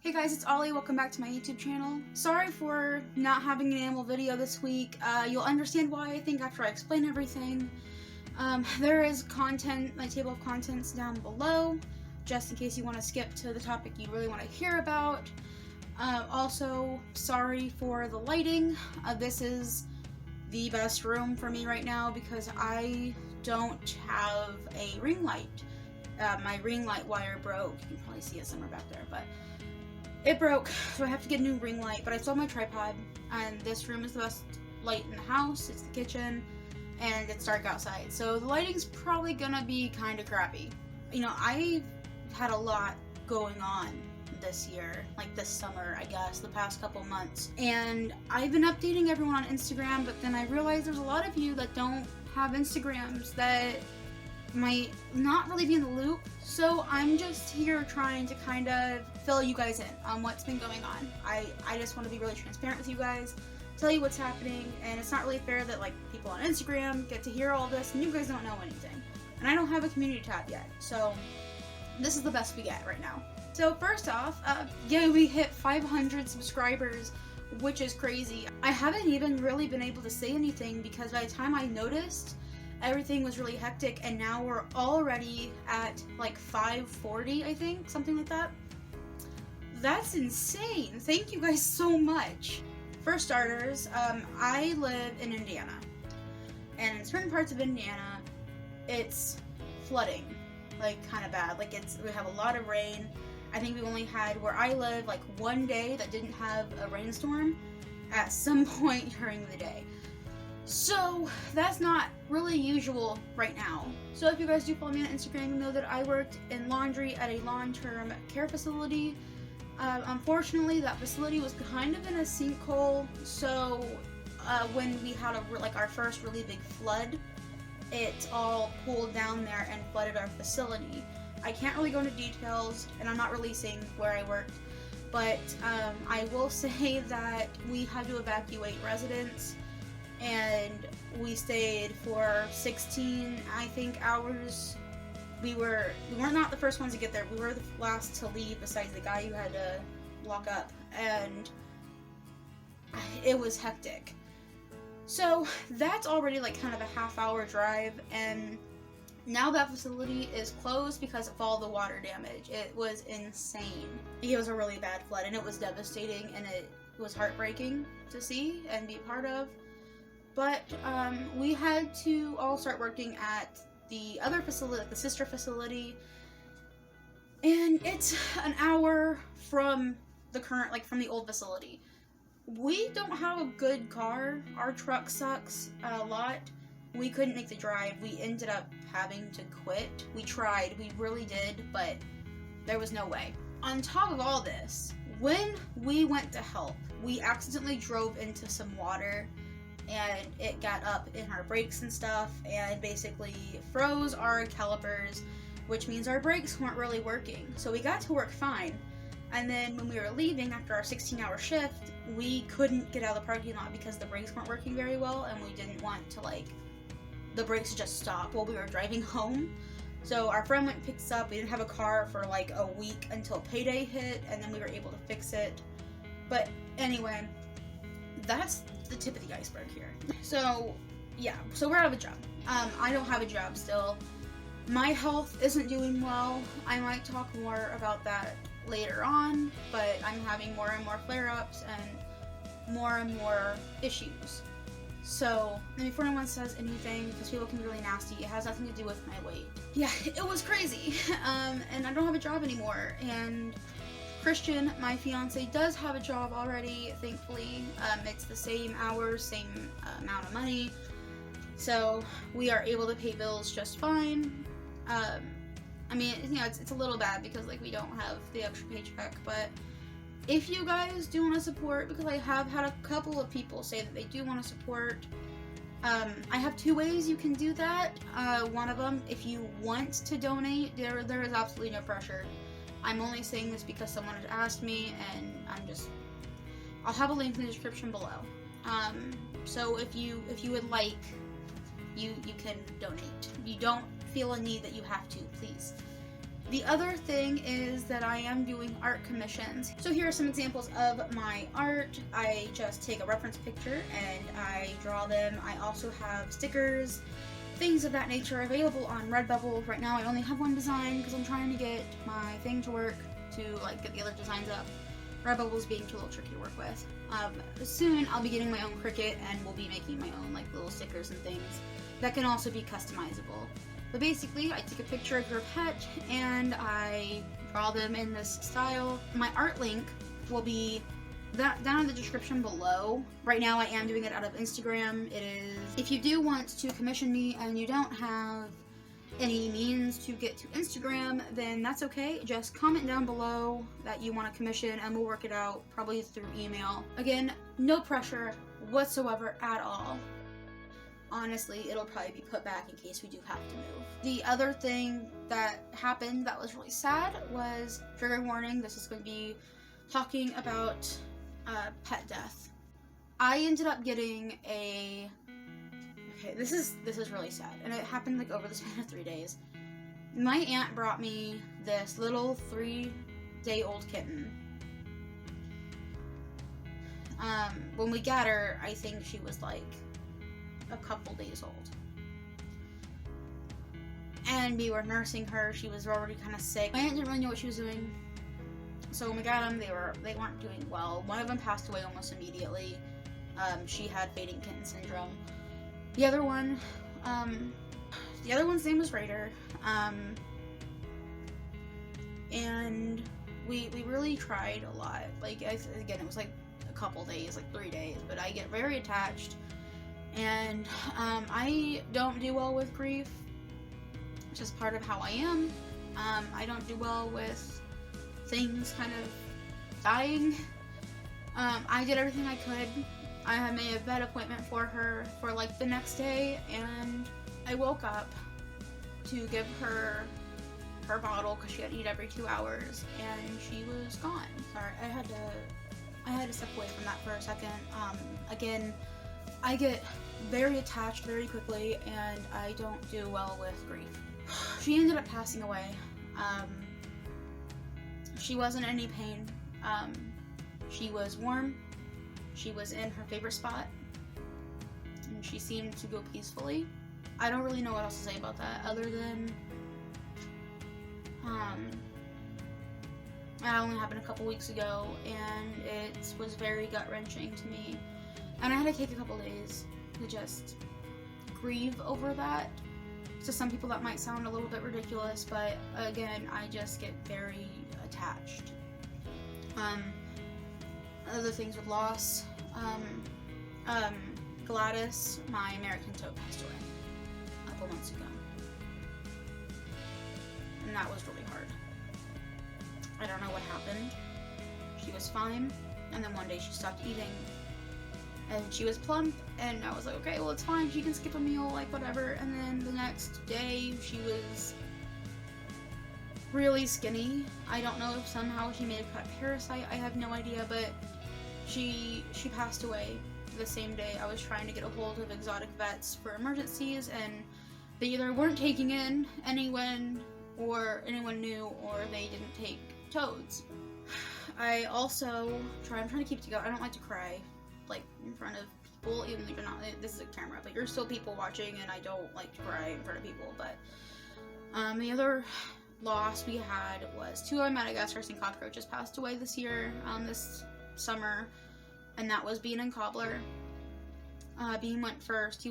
Hey guys, it's Ollie. Welcome back to my YouTube channel. Sorry for not having an animal video this week. You'll understand why, I think, after I explain everything. There is content, my table of contents down below, just in case you want to skip to the topic you really want to hear about. Also, sorry for the lighting. This is the best room for me right now because I don't have a ring light. My ring light wire broke. You can probably see it somewhere back there, but it broke, so I have to get a new ring light, but I still have my tripod, and this room is the best light in the house. It's the kitchen, and it's dark outside, so the lighting's probably gonna be kind of crappy. You know, I've had a lot going on this year, like this summer, I guess, the past couple months, and I've been updating everyone on Instagram, but then I realized there's a lot of you that don't have Instagrams that might not really be in the loop, so I'm just here trying to kind of fill you guys in on what's been going on. I just want to be really transparent with you guys, tell you what's happening, and it's not really fair that like people on Instagram get to hear all this and you guys don't know anything. And I don't have a community tab yet, so this is the best we get right now. So first off, yeah, we hit 500 subscribers, which is crazy. I haven't even really been able to say anything because by the time I noticed, everything was really hectic, and now we're already at like 540, I think, something like that. That's insane. Thank you guys so much. For starters, I live in Indiana, and in certain parts of Indiana, it's flooding, like kind of bad. Like we have a lot of rain. I think we only had, where I live, like one day that didn't have a rainstorm at some point during the day. So that's not really usual right now. So if you guys do follow me on Instagram, you know that I worked in laundry at a long-term care facility. Unfortunately, that facility was kind of in a sinkhole, so when we had our first really big flood, it all pulled down there and flooded our facility. I can't really go into details, and I'm not releasing where I worked, but I will say that we had to evacuate residents, and we stayed for 16, I think, hours. We were not the first ones to get there. We were the last to leave besides the guy who had to lock up, and it was hectic. So that's already like kind of a half-hour drive, and now that facility is closed because of all the water damage. It was insane. It was a really bad flood, and it was devastating, and it was heartbreaking to see and be a part of. But we had to all start working at the other facility, the sister facility, and it's an hour from the current, like from the old facility. We don't have a good car. Our truck sucks a lot. We couldn't make the drive. We ended up having to quit. We tried, we really did, but there was no way. On top of all this, when we went to help, we accidentally drove into some water, and it got up in our brakes and stuff, and basically froze our calipers, which means our brakes weren't really working. So we got to work fine, and then when we were leaving after our 16-hour shift, we couldn't get out of the parking lot because the brakes weren't working very well, and we didn't want to the brakes to just stop while we were driving home. So our friend went and picked us up. We didn't have a car for like a week until payday hit, and then we were able to fix it. But anyway, that's the tip of the iceberg here. So yeah, so we're out of a job. I don't have a job still. My health isn't doing well. I might talk more about that later on, but I'm having more and more flare-ups and more issues. So, and before anyone says anything, because people can be really nasty, it has nothing to do with my weight. Yeah, it was crazy. And I don't have a job anymore, and Christian, my fiance, does have a job already, thankfully. It's the same hours, same amount of money, so we are able to pay bills just fine. I mean, you know, it's a little bad because like we don't have the extra paycheck, but if you guys do want to support, because I have had a couple of people say that they do want to support, I have two ways you can do that. One of them, if you want to donate, there is absolutely no pressure. I'm only saying this because someone had asked me, and I'll have a link in the description below. So if you would like, you can donate. You don't feel a need that you have to, please. The other thing is that I am doing art commissions. So here are some examples of my art. I just take a reference picture and I draw them. I also have stickers, things of that nature available on Redbubble. Right now I only have one design because I'm trying to get my thing to work to like get the other designs up. Redbubble's being too a little tricky to work with. Soon I'll be getting my own Cricut and we'll be making my own like little stickers and things that can also be customizable. But basically, I take a picture of your pet and I draw them in this style. My art link will be down in the description below. Right now I am doing it out of Instagram. It is, if you do want to commission me and you don't have any means to get to Instagram, then that's okay. Just comment down below that you want to commission and we'll work it out, probably through email. Again, no pressure whatsoever at all. Honestly, it'll probably be put back in case we do have to move. The other thing that happened that was really sad was, trigger warning, this is going to be talking about pet death. I ended up getting a... Okay, this is really sad, and it happened like over the span of 3 days. My aunt brought me this little 3-day-old kitten. When we got her, I think she was like a couple days old. And we were nursing her. She was already kind of sick. My aunt didn't really know what she was doing. So when we got them, they weren't doing well. One of them passed away almost immediately. She had fading kitten syndrome. The other one's name was Raider. And we really tried a lot. Like, again, it was like a couple days, like 3 days, but I get very attached. And I don't do well with grief, which is part of how I am. I don't do well with things kind of dying. I did everything I could. I had made a vet appointment for her for like the next day, and I woke up to give her her bottle because she had to eat every 2 hours, and she was gone. Sorry, I had to step away from that for a second. Again, I get very attached very quickly, and I don't do well with grief. She ended up passing away. She wasn't in any pain. She was warm. She was in her favorite spot, and she seemed to go peacefully. I don't really know what else to say about that other than that only happened a couple weeks ago, and it was very gut-wrenching to me. And I had to take a couple days to just grieve over that. To some people that might sound a little bit ridiculous, but again, I just get very attached. Other things with loss. Gladys, my American toad, passed away a couple months ago. And that was really hard. I don't know what happened. She was fine, and then one day she stopped eating. And she was plump, and I was like, okay, well, it's fine, she can skip a meal, like, whatever. And then the next day, she was really skinny. I don't know if somehow she made a cut parasite, I have no idea, but she passed away the same day. I was trying to get a hold of exotic vets for emergencies, and they either weren't taking in anyone new, or they didn't take toads. I also I'm trying to keep it together. I don't like to cry like in front of people, even though you're not, this is a camera, but you're still people watching, and I don't like to cry in front of people. But the other loss we had was 2 of my Madagascar sing cockroaches passed away this year, this summer, and that was Bean and Cobbler. Bean went first.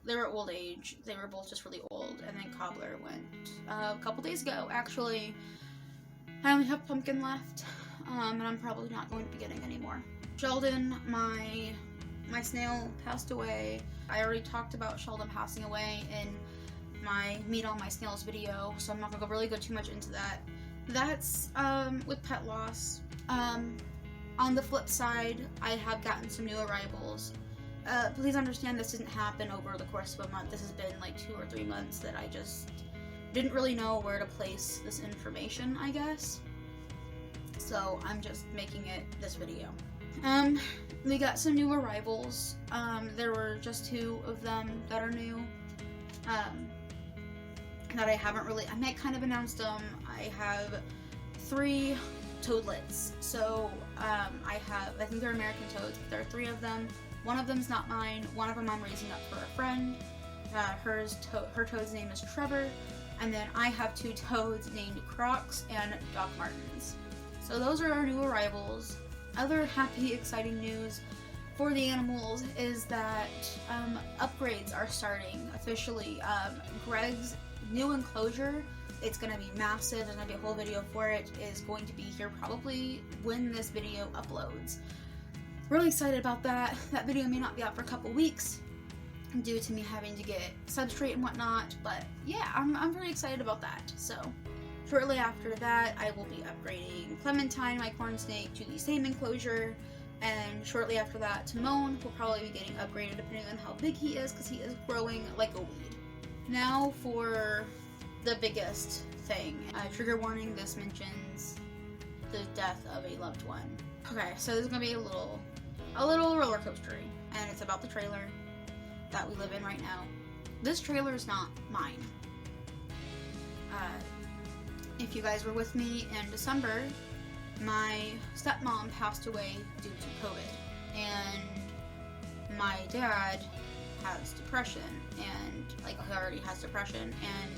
They were old age. They were both just really old, and then Cobbler went a couple days ago, actually. I only have Pumpkin left, and I'm probably not going to be getting any more. Sheldon, my snail, passed away. I already talked about Sheldon passing away in my Meet All My Snails video, so I'm not going to really go too much into that. That's with pet loss. On the flip side, I have gotten some new arrivals. Please understand this didn't happen over the course of a month. This has been like 2 or 3 months that I just didn't really know where to place this information, I guess. So I'm just making it this video. We got some new arrivals. There were just 2 of them that are new. That I haven't really, I might kind of announced them. I have 3 toadlets. So I think they're American toads, but there are 3 of them. One of them's not mine. One of them I'm raising up for a friend. Her toad's name is Trevor. And then I have 2 toads named Crocs and Doc Martens. So those are our new arrivals. Other happy, exciting news for the animals is that upgrades are starting officially. Greg's new enclosure, it's going to be massive. There's going to be a whole video for it. Is going to be here probably when this video uploads. Really excited about that. That video may not be out for a couple weeks due to me having to get substrate and whatnot, but yeah, I'm very excited about that. So shortly after that, I will be upgrading Clementine, my corn snake, to the same enclosure, and shortly after that, Timon will probably be getting upgraded depending on how big he is, because he is growing like a weed. Now for the biggest thing. Trigger warning, this mentions the death of a loved one. Okay, so this is gonna be a little roller coastery, and it's about the trailer that we live in right now. This trailer is not mine. If you guys were with me in December, my stepmom passed away due to COVID, and my dad has depression, and he already has depression, and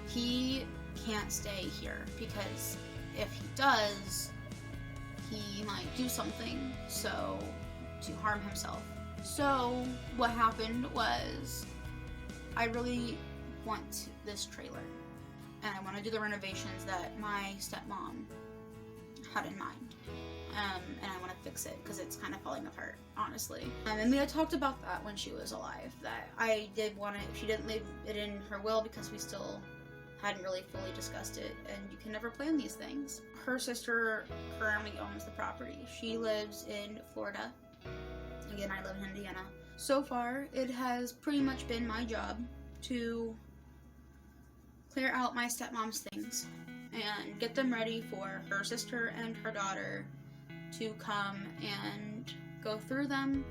he can't stay here because if he does, he might do something to harm himself. So what happened was, I really want this trailer, and I want to do the renovations that my stepmom had in mind, and I want to fix it because it's kind of falling apart, honestly. And we had talked about that when she was alive, that I did want it. She didn't leave it in her will because we still hadn't really fully discussed it, and you can never plan these things. Her sister currently owns the property. She lives in Florida. Again, I live in Indiana. So far, it has pretty much been my job to clear out my stepmom's things and get them ready for her sister and her daughter to come and go through them.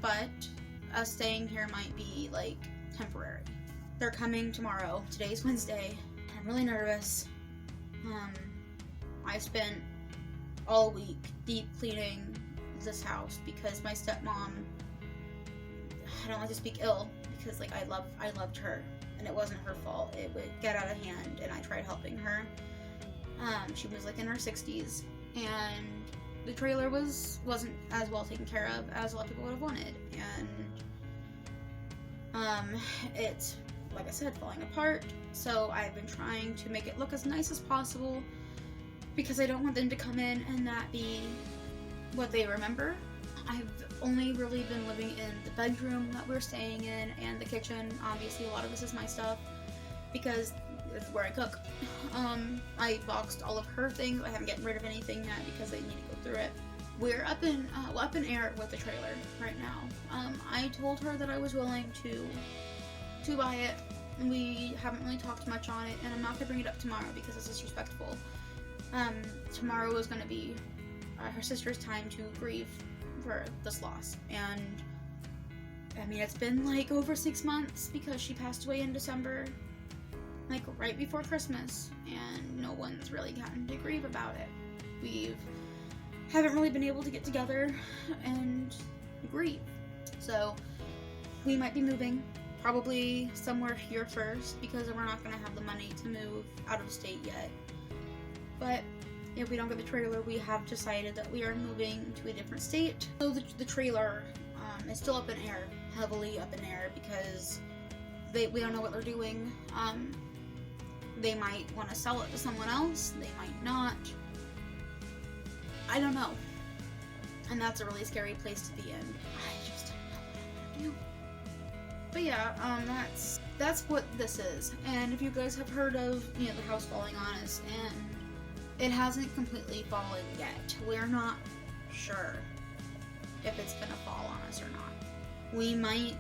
But us staying here might be temporary. They're coming tomorrow. Today's Wednesday. I'm really nervous. I spent all week deep cleaning this house because my stepmom, I don't like to speak ill because I loved her, and it wasn't her fault. It would get out of hand, and I tried helping her. She was in her 60s, and the trailer wasn't as well taken care of as a lot of people would have wanted, and it's, like I said, falling apart. So I've been trying to make it look as nice as possible because I don't want them to come in and that be what they remember. I've only really been living in the bedroom that we're staying in and the kitchen. Obviously, a lot of this is my stuff because it's where I cook. I boxed all of her things. I haven't gotten rid of anything yet because I need to go through it. We're up in air with the trailer right now. I told her that I was willing to buy it. We haven't really talked much on it, and I'm not gonna bring it up tomorrow because it's disrespectful. Tomorrow is gonna be her sister's time to grieve for this loss, and I mean, it's been over 6 months because she passed away in December, right before Christmas, and no one's really gotten to grieve about it. We haven't really been able to get together and grieve, so we might be moving probably somewhere here first because we're not going to have the money to move out of state yet. But if we don't get the trailer, we have decided that we are moving to a different state. So the trailer is still up in air, heavily up in air, because we don't know what they're doing. They might want to sell it to someone else, they might not. I don't know. And that's a really scary place to be in. I just don't know what I'm gonna do. But yeah, that's what this is. And if you guys have heard of, the house falling on us, and it hasn't completely fallen yet. We're not sure if it's gonna fall on us or not. We might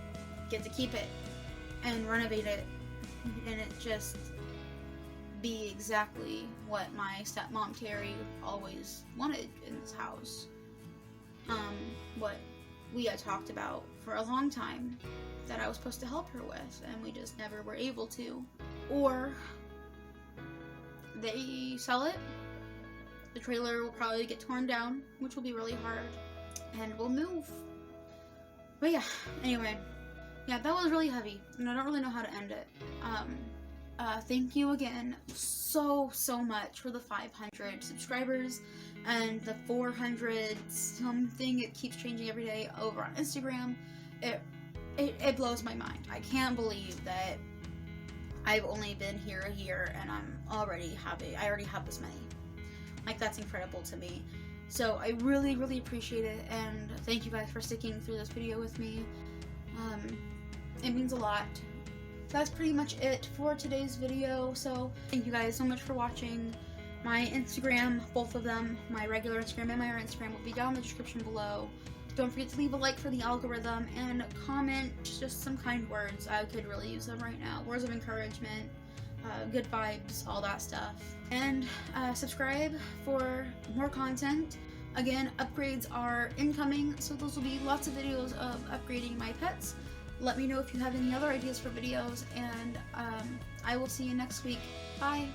get to keep it and renovate it, and it just be exactly what my stepmom Terry always wanted in this house. What we had talked about for a long time that I was supposed to help her with, and we just never were able to. Or they sell it, the trailer will probably get torn down, which will be really hard, and we'll move. But yeah, anyway, yeah, that was really heavy, and I don't really know how to end it. Thank you again so much for the 500 subscribers and the 400 something. It keeps changing every day over on Instagram. It blows my mind. I can't believe that I've only been here a year and I already have this many. Like, that's incredible to me. So I really appreciate it, and thank you guys for sticking through this video with me. It means a lot. That's pretty much it for today's video, so thank you guys so much for watching. My Instagram, both of them, my regular Instagram and my other Instagram, will be down in the description below. Don't forget to leave a like for the algorithm, and comment just some kind words. I could really use them right now. Words of encouragement, good vibes, all that stuff. And subscribe for more content. Again, upgrades are incoming, so those will be lots of videos of upgrading my pets. Let me know if you have any other ideas for videos, and I will see you next week. Bye!